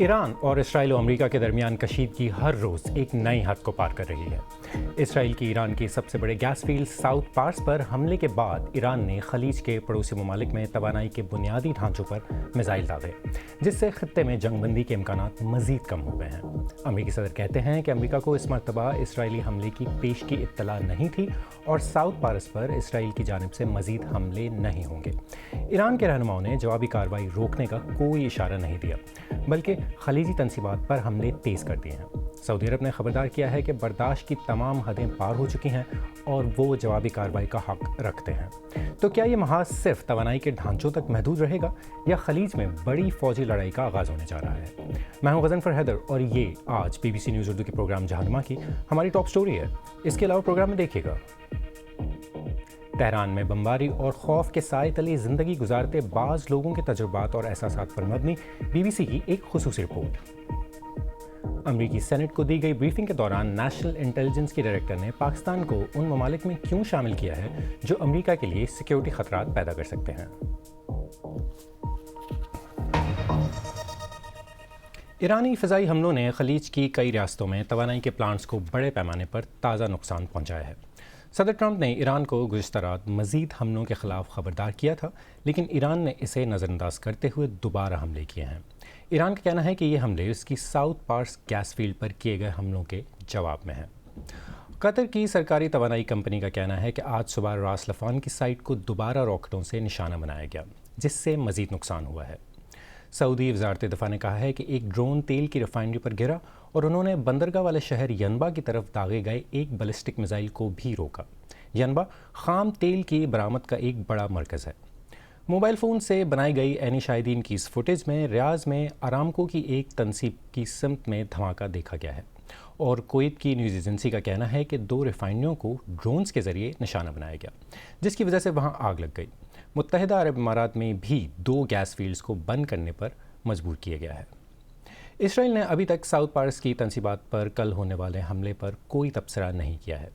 ایران اور اسرائیل و امریکہ کے درمیان کشیدگی ہر روز ایک نئی حد کو پار کر رہی ہے۔ اسرائیل کی ایران کے سب سے بڑے گیس فیلڈ ساؤتھ پارس پر حملے کے بعد ایران نے خلیج کے پڑوسی ممالک میں توانائی کے بنیادی ڈھانچوں پر میزائل داغے، جس سے خطے میں جنگ بندی کے امکانات مزید کم ہو گئے ہیں۔ امریکی صدر کہتے ہیں کہ امریکہ کو اس مرتبہ اسرائیلی حملے کی پیشگی اطلاع نہیں تھی اور ساؤتھ پارس پر اسرائیل کی جانب سے مزید حملے نہیں ہوں گے۔ ایران کے رہنماؤں نے جوابی کارروائی روکنے کا کوئی اشارہ نہیں دیا، بلکہ خلیجی تنصیبات پر حملے تیز کر دیے ہیں۔ سعودی عرب نے خبردار کیا ہے کہ برداشت کی تمام حدیں پار ہو چکی ہیں اور وہ جوابی کارروائی کا حق رکھتے ہیں۔ تو کیا یہ محاذ صرف توانائی کے ڈھانچوں تک محدود رہے گا یا خلیج میں بڑی فوجی لڑائی کا آغاز ہونے جا رہا ہے؟ میں ہوں غضنفر حیدر اور یہ آج BBC نیوز اردو کے پروگرام جہانما کی ہماری ٹاپ سٹوری ہے۔ اس کے علاوہ پروگرام میں دیکھیے گا تہران میں بمباری اور خوف کے سائے تلے زندگی گزارتے بعض لوگوں کے تجربات اور احساسات پر مبنی BBC کی ایک خصوصی رپورٹ۔ امریکی سینٹ کو دی گئی بریفنگ کے دوران نیشنل انٹیلیجنس کی ڈائریکٹر نے پاکستان کو ان ممالک میں کیوں شامل کیا ہے جو امریکہ کے لیے سیکیورٹی خطرات پیدا کر سکتے ہیں۔ ایرانی فضائی حملوں نے خلیج کی کئی ریاستوں میں توانائی کے پلانٹس کو بڑے پیمانے پر تازہ نقصان پہنچایا ہے۔ صدر ٹرمپ نے ایران کو گزشتہ رات مزید حملوں کے خلاف خبردار کیا تھا، لیکن ایران نے اسے نظر انداز کرتے ہوئے دوبارہ حملے کیے ہیں۔ ایران کا کہنا ہے کہ یہ حملے اس کی ساؤتھ پارس گیس فیلڈ پر کیے گئے حملوں کے جواب میں ہیں۔ قطر کی سرکاری توانائی کمپنی کا کہنا ہے کہ آج صبح راس لفان کی سائٹ کو دوبارہ راکٹوں سے نشانہ بنایا گیا، جس سے مزید نقصان ہوا ہے۔ سعودی وزارت دفاع نے کہا ہے کہ ایک ڈرون تیل کی ریفائنری پر گرا اور انہوں نے بندرگاہ والے شہر ینبا کی طرف داغے گئے ایک بیلسٹک میزائل کو بھی روکا۔ ینبا خام تیل کی برآمد کا ایک بڑا مرکز ہے۔ موبائل فون سے بنائی گئی عینی شاہدین کی اس فوٹیج میں ریاض میں آرامکو کی ایک تنصیب کی سمت میں دھماکہ دیکھا گیا ہے اور کویت کی نیوز ایجنسی کا کہنا ہے کہ 2 ریفائنریوں کو ڈرونز کے ذریعے نشانہ بنایا گیا، جس کی وجہ سے وہاں آگ لگ گئی۔ متحدہ عرب امارات میں بھی 2 گیس فیلڈز کو بند کرنے پر مجبور کیا گیا ہے۔ اسرائیل نے ابھی تک ساؤتھ پارس کی تنصیبات پر کل ہونے والے حملے پر کوئی تبصرہ نہیں کیا ہے۔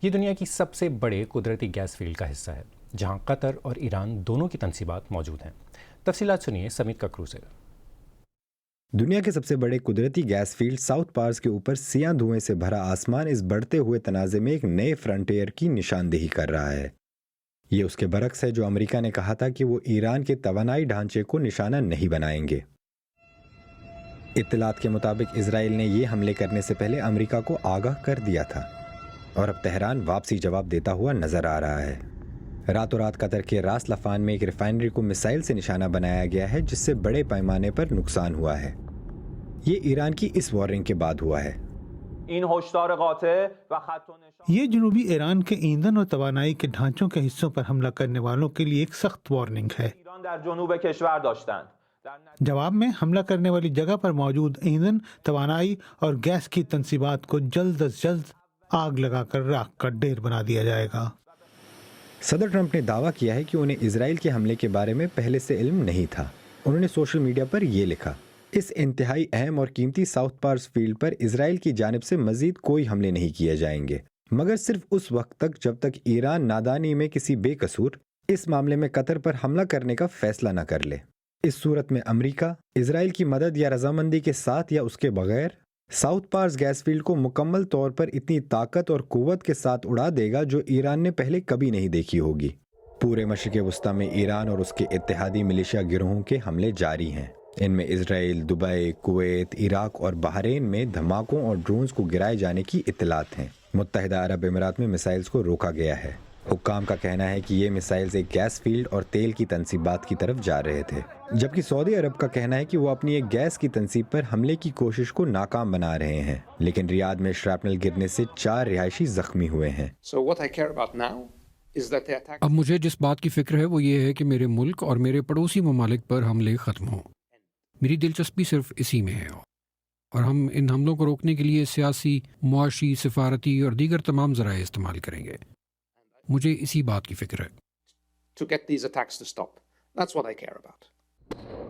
یہ دنیا کی سب سے بڑے قدرتی گیس فیلڈ کا حصہ ہے، جہاں قطر اور ایران دونوں کی تنصیبات موجود ہیں۔ تفصیلات سنیے سمیت ککرو سے۔ دنیا کے سب سے بڑے قدرتی گیس فیلڈ ساؤتھ پارس کے اوپر سیاہ دھوئیں سے بھرا آسمان اس بڑھتے ہوئے تنازع میں ایک نئے فرنٹیئر کی نشاندہی کر رہا ہے۔ یہ اس کے برعکس ہے جو امریکہ نے کہا تھا کہ وہ ایران کے توانائی ڈھانچے کو نشانہ نہیں بنائیں گے۔ اطلاعات کے مطابق اسرائیل نے یہ حملے کرنے سے پہلے امریکہ کو آگاہ کر دیا تھا اور اب تہران واپسی جواب دیتا ہوا نظر آ رہا ہے۔ راتوں رات قطر کے راس لفان میں ایک ریفائنری کو میسائل سے نشانہ بنایا گیا ہے، جس سے بڑے پیمانے پر نقصان ہوا ہے۔ یہ ایران کی اس وارننگ کے بعد ہوا ہے۔ یہ جنوبی ایران کے ایندھن اور توانائی کے ڈھانچوں کے حصوں پر حملہ کرنے والوں کے لیے ایک سخت وارننگ ہے۔ جواب میں حملہ کرنے والی جگہ پر موجود ایندھن، توانائی اور گیس کی تنصیبات کو جلد از جلد آگ لگا کر راکھ کا ڈھیر بنا دیا جائے گا۔ صدر ٹرمپ نے دعویٰ کیا ہے کہ انہیں اسرائیل کے حملے کے بارے میں پہلے سے علم نہیں تھا۔ انہوں نے سوشل میڈیا پر یہ لکھا: اس انتہائی اہم اور قیمتی ساؤتھ پارس فیلڈ پر اسرائیل کی جانب سے مزید کوئی حملے نہیں کیے جائیں گے، مگر صرف اس وقت تک جب تک ایران نادانی میں کسی بے قصور اس معاملے میں قطر پر حملہ کرنے کا فیصلہ نہ کر لے۔ اس صورت میں امریکہ اسرائیل کی مدد یا رضامندی کے ساتھ یا اس کے بغیر ساؤتھ پارس گیس فیلڈ کو مکمل طور پر اتنی طاقت اور قوت کے ساتھ اڑا دے گا جو ایران نے پہلے کبھی نہیں دیکھی ہوگی۔ پورے مشرق وسطیٰ میں ایران اور اس کے اتحادی ملیشیا گروہوں کے حملے جاری ہیں۔ ان میں اسرائیل، دبئی، کویت، عراق اور بحرین میں دھماکوں اور ڈرونز کو گرائے جانے کی اطلاعات ہیں۔ متحدہ عرب امارات میں میسائلز کو روکا گیا ہے۔ حکام کا کہنا ہے کہ یہ میسائلز ایک گیس فیلڈ اور تیل کی تنصیبات کی طرف جا رہے تھے، جبکہ سعودی عرب کا کہنا ہے کہ وہ اپنی ایک گیس کی تنصیب پر حملے کی کوشش کو ناکام بنا رہے ہیں، لیکن ریاض میں شراپنل گرنے سے 4 رہائشی زخمی ہوئے ہیں۔ اب مجھے جس بات کی فکر ہے وہ یہ ہے کہ میرے ملک اور میرے پڑوسی ممالک پر حملے ختم ہوں۔ میری دلچسپی صرف اسی میں ہے، اور ہم ان حملوں کو روکنے کے لیے سیاسی، معاشی، سفارتی اور دیگر تمام ذرائع استعمال کریں گے۔ مجھے اسی بات کی فکر ہے۔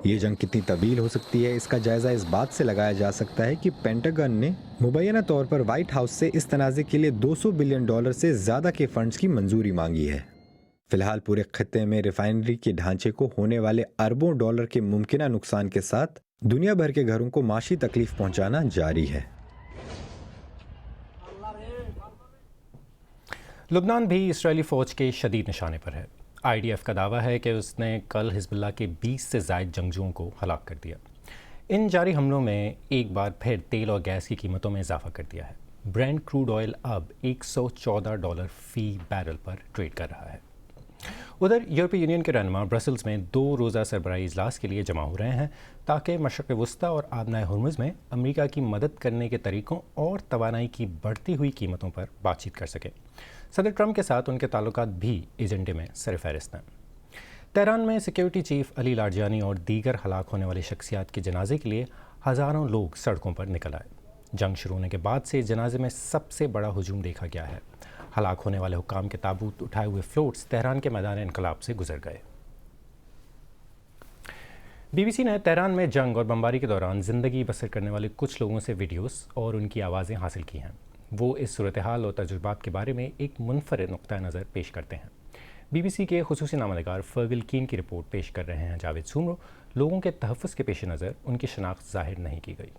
یہ جنگ کتنی طویل ہو سکتی ہے اس کا جائزہ اس بات سے لگایا جا سکتا ہے کہ پینٹاگن نے مبینہ طور پر وائٹ ہاؤس سے اس تنازع کے لیے $200 بلین سے زیادہ کے فنڈز کی منظوری مانگی ہے۔ فی الحال پورے خطے میں ریفائنری کے ڈھانچے کو ہونے والے اربوں ڈالر کے ممکنہ نقصان کے ساتھ دنیا بھر کے گھروں کو معاشی تکلیف پہنچانا جاری ہے۔ لبنان بھی اسرائیلی فوج کے شدید نشانے پر ہے۔ IDF کا دعویٰ ہے کہ اس نے کل حزب اللہ کے 20 سے زائد جنگجوؤں کو ہلاک کر دیا۔ ان جاری حملوں میں ایک بار پھر تیل اور گیس کی قیمتوں میں اضافہ کر دیا ہے۔ برینٹ کروڈ آئل اب $114 فی بیرل پر ٹریڈ کر رہا ہے۔ ادھر یورپی یونین کے رہنما برسلز میں 2 روزہ سربراہی اجلاس کے لیے جمع ہو رہے ہیں تاکہ مشرق وسطیٰ اور آبنائے ہرمز میں امریکہ کی مدد کرنے کے طریقوں اور توانائی کی بڑھتی ہوئی قیمتوں پر بات چیت کر سکیں۔ صدر ٹرمپ کے ساتھ ان کے تعلقات بھی ایجنڈے میں سرفہرست ہیں۔ تہران میں سیکیورٹی چیف علی لاریجانی اور دیگر ہلاک ہونے والی شخصیات کے جنازے کے لیے ہزاروں لوگ سڑکوں پر نکل آئے۔ جنگ شروع ہونے کے بعد سے جنازے میں سب سے بڑا ہجوم دیکھا گیا ہے۔ ہلاک ہونے والے حکام کے تابوت اٹھائے ہوئے فلوٹس تہران کے میدان انقلاب سے گزر گئے۔ BBC نے تہران میں جنگ اور بمباری کے دوران زندگی بسر کرنے والے کچھ لوگوں سے ویڈیوز اور ان کی آوازیں حاصل کی ہیں۔ وہ اس صورتحال اور تجربات کے بارے میں ایک منفرد نقطہ نظر پیش کرتے ہیں۔ BBC کے خصوصی نامہ نگار فرگل کین کی رپورٹ پیش کر رہے ہیں جاوید سومرو۔ لوگوں کے تحفظ کے پیش نظر ان کی شناخت ظاہر نہیں کی گئی۔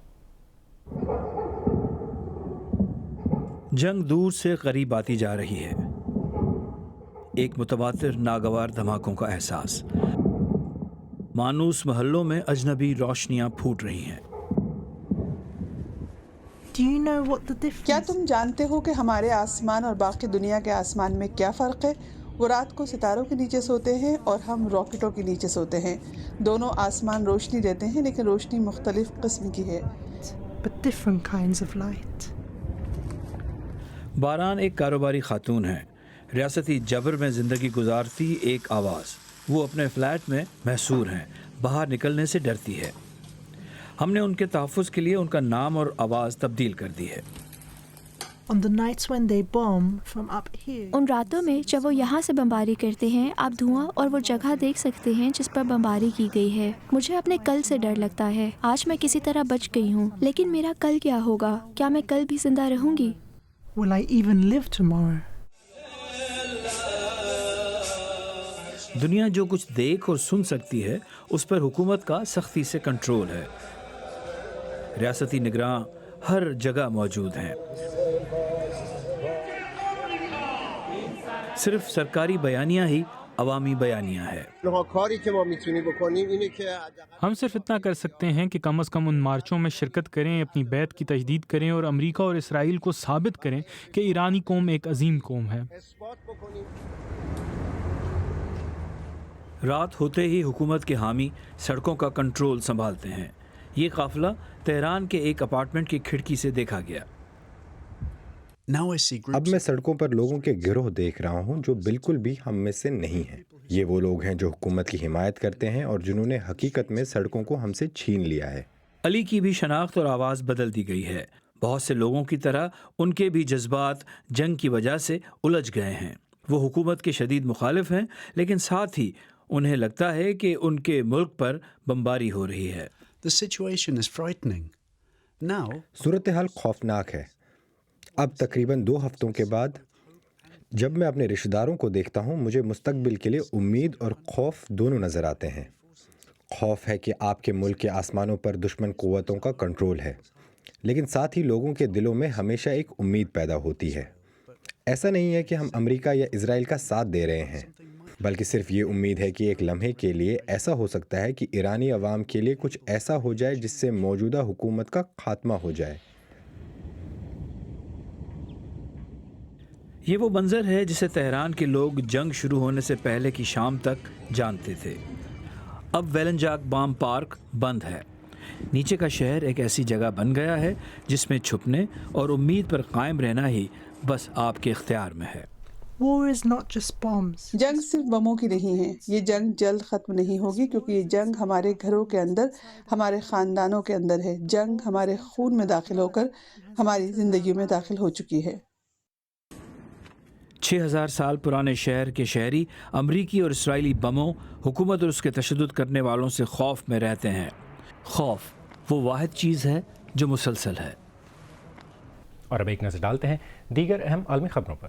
جنگ دور سے قریب آتی جا رہی ہے، ایک متواتر ناگوار دھماکوں کا احساس، مانوس محلوں میں اجنبی روشنیاں پھوٹ رہی ہیں۔ کیا تم جانتے ہو کہ ہمارے آسمان اور باقی دنیا کے آسمان میں کیا فرق ہے؟ وہ رات کو ستاروں کے نیچے سوتے ہیں اور ہم راکٹوں کے نیچے سوتے ہیں۔ دونوں آسمان روشنی دیتے ہیں لیکن روشنی مختلف قسم کی ہے۔ باران ایک کاروباری خاتون ہے، ریاستی جبر میں زندگی گزارتی ایک آواز۔ وہ اپنے فلیٹ میں محصور ہیں، باہر نکلنے سے ڈرتی ہے۔ ہم نے ان کے تحفظ کے لیے ان کا نام اور آواز تبدیل کر دی ہے۔ ان راتوں میں جب وہ یہاں سے بمباری کرتے ہیں، آپ دھواں اور وہ جگہ دیکھ سکتے ہیں جس پر بمباری کی گئی ہے۔ مجھے اپنے کل سے ڈر لگتا ہے۔ آج میں کسی طرح بچ گئی ہوں، لیکن میرا کل کیا ہوگا؟ کیا میں کل بھی زندہ رہوں گی؟ دنیا جو کچھ دیکھ اور سن سکتی ہے اس پر حکومت کا سختی سے کنٹرول ہے۔ ریاستی نگراں ہر جگہ موجود ہیں۔ صرف سرکاری بیانیہ ہی عوامی بیانیہ ہے۔ ہم صرف اتنا کر سکتے ہیں کہ کم از کم ان مارچوں میں شرکت کریں، اپنی بیعت کی تجدید کریں اور امریکہ اور اسرائیل کو ثابت کریں کہ ایرانی قوم ایک عظیم قوم ہے۔ رات ہوتے ہی حکومت کے حامی سڑکوں کا کنٹرول سنبھالتے ہیں۔ یہ قافلہ تہران کے ایک اپارٹمنٹ کی کھڑکی سے دیکھا گیا۔ اب میں سڑکوں پر لوگوں کے گروہ دیکھ رہا ہوں جو بالکل بھی ہم میں سے نہیں ہیں۔ یہ وہ لوگ ہیں جو حکومت کی حمایت کرتے ہیں اور جنہوں نے حقیقت میں سڑکوں کو ہم سے چھین لیا ہے۔ علی کی بھی شناخت اور آواز بدل دی گئی ہے۔ بہت سے لوگوں کی طرح ان کے بھی جذبات جنگ کی وجہ سے الجھ گئے ہیں۔ وہ حکومت کے شدید مخالف ہیں، لیکن ساتھ ہی انہیں لگتا ہے کہ ان کے ملک پر بمباری ہو رہی ہے۔ صورتحال خوفناک ہے۔ اب تقریباً 2 ہفتوں کے بعد جب میں اپنے رشتہ داروں کو دیکھتا ہوں، مجھے مستقبل کے لیے امید اور خوف دونوں نظر آتے ہیں۔ خوف ہے کہ آپ کے ملک کے آسمانوں پر دشمن قوتوں کا کنٹرول ہے، لیکن ساتھ ہی لوگوں کے دلوں میں ہمیشہ ایک امید پیدا ہوتی ہے۔ ایسا نہیں ہے کہ ہم امریکہ یا اسرائیل کا ساتھ دے رہے ہیں، بلکہ صرف یہ امید ہے کہ ایک لمحے کے لیے ایسا ہو سکتا ہے کہ ایرانی عوام کے لیے کچھ ایسا ہو جائے جس سے موجودہ حکومت کا خاتمہ ہو جائے۔ یہ وہ منظر ہے جسے تہران کے لوگ جنگ شروع ہونے سے پہلے کی شام تک جانتے تھے۔ اب ویلنجاک بام پارک بند ہے۔ نیچے کا شہر ایک ایسی جگہ بن گیا ہے جس میں چھپنے اور امید پر قائم رہنا ہی بس آپ کے اختیار میں ہے۔ جنگ صرف بموں کی نہیں ہے۔ یہ جنگ جلد ختم نہیں ہوگی کیونکہ یہ جنگ ہمارے گھروں کے اندر، ہمارے خاندانوں کے اندر ہے۔ جنگ ہمارے خون میں داخل ہو کر ہماری زندگیوں میں داخل ہو چکی ہے۔ 6000 سال پرانے شہر کے شہری امریکی اور اسرائیلی بموں، حکومت اور اس کے تشدد کرنے والوں سے خوف میں رہتے ہیں۔ خوف وہ واحد چیز ہے جو مسلسل ہے۔ اور اب ایک نظر ڈالتے ہیں دیگر اہم عالمی خبروں پر۔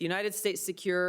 The United States secure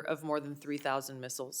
Of more than 3,000 missiles.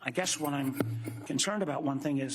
I guess what I'm concerned about, one thing is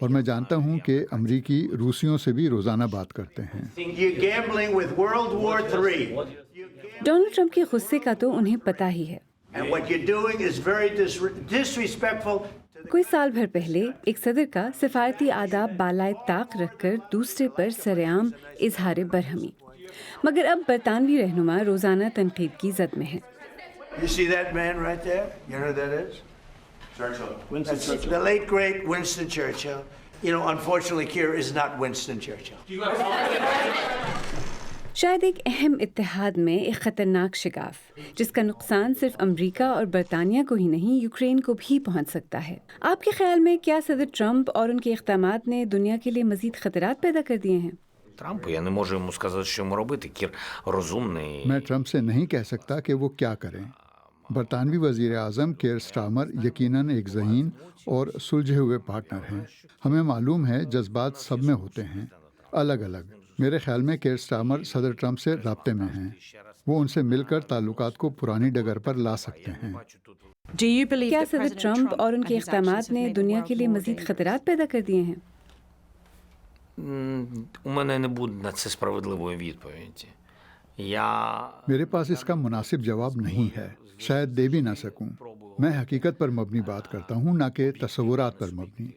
اور میں جانتا ہوں کہ امریکی روسیوں سے بھی روزانہ بات کرتے ہیں۔ ڈونلڈ ٹرمپ کے غصے کا تو انہیں پتہ ہی ہے۔ کوئی سال بھر پہلے ایک صدر کا سفارتی آداب بالائے طاق رکھ کر دوسرے پر سرعام اظہار برہمی، مگر اب برطانوی رہنما روزانہ تنقید کی زد میں ہیں۔ The late great Winston Churchill. You know, unfortunately, Keir is not Winston Churchill. شاید ایک اہم اتحاد میں ایک خطرناک شگاف جس کا نقصان صرف امریکہ اور برطانیہ کو ہی نہیں یوکرین کو بھی پہنچ سکتا ہے۔ آپ کے خیال میں کیا صدر ٹرمپ اور ان کے اقدامات نے دنیا کے لیے مزید خطرات پیدا کر دیے ہیں؟ میں ٹرمپ سے نہیں کہہ سکتا کہ وہ کیا کریں۔ برطانوی وزیر اعظم کیئر سٹارمر یقیناً ایک ذہین اور سلجھے ہوئے پارٹنر ہیں۔ ہمیں معلوم ہے جذبات سب میں ہوتے ہیں، الگ الگ۔ میرے خیال میں کیئر سٹارمر صدر ٹرمپ سے رابطے میں ہیں، وہ ان سے مل کر تعلقات کو پرانی ڈگر پر لا سکتے ہیں۔ کیا صدر ٹرمپ اور ان کے اقدامات نے دنیا کے لیے مزید خطرات پیدا کر دیے ہیں؟ میرے پاس اس کا مناسب جواب نہیں ہے، شاید دے بھی نہ سکوں۔ میں حقیقت پر مبنی بات کرتا ہوں، نہ کہ تصورات پر مبنی۔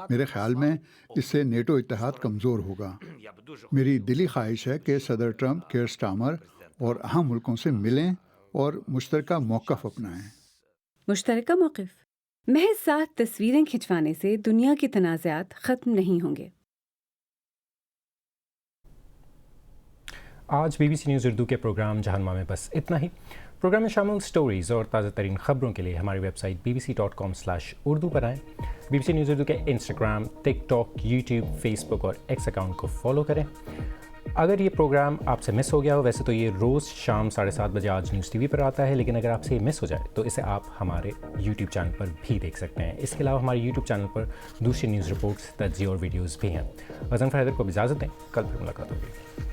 میرے خیال میں اس سے نیٹو اتحاد کمزور ہوگا۔ میری دلی خواہش ہے کہ صدر ٹرمپ کیئر سٹارمر اور اہم ملکوں سے ملیں اور مشترکہ موقف اپنائیں۔ مشترکہ موقف؟ محض 7 تصویریں کھنچوانے سے دنیا کے تنازعات ختم نہیں ہوں گے۔ آج B B C news Urdu کے پروگرام جہنما میں بس اتنا ہی۔ پروگرام میں شامل سٹوریز اور تازہ ترین خبروں کے لیے ہماری ویب سائٹ bbc.com/urdu پر آئیں۔ B B C news Urdu کے Instagram, TikTok, YouTube, Facebook اور ایکس اکاؤنٹ کو فالو کریں۔ اگر یہ پروگرام آپ سے مس ہو گیا ہو، ویسے تو یہ روز شام 7:30 بجے آج نیوز ٹی وی پر آتا ہے، لیکن اگر آپ سے یہ مس ہو جائے تو اسے آپ ہمارے یوٹیوب چینل پر بھی دیکھ سکتے ہیں۔ اس کے علاوہ ہمارے یوٹیوب چینل پر دوسری نیوز رپورٹس، تجزیے اور ویڈیوز بھی ہیں۔ غزنفر حیدر کو بھی اجازت دیں، کل پھر ملاقات ہوگی۔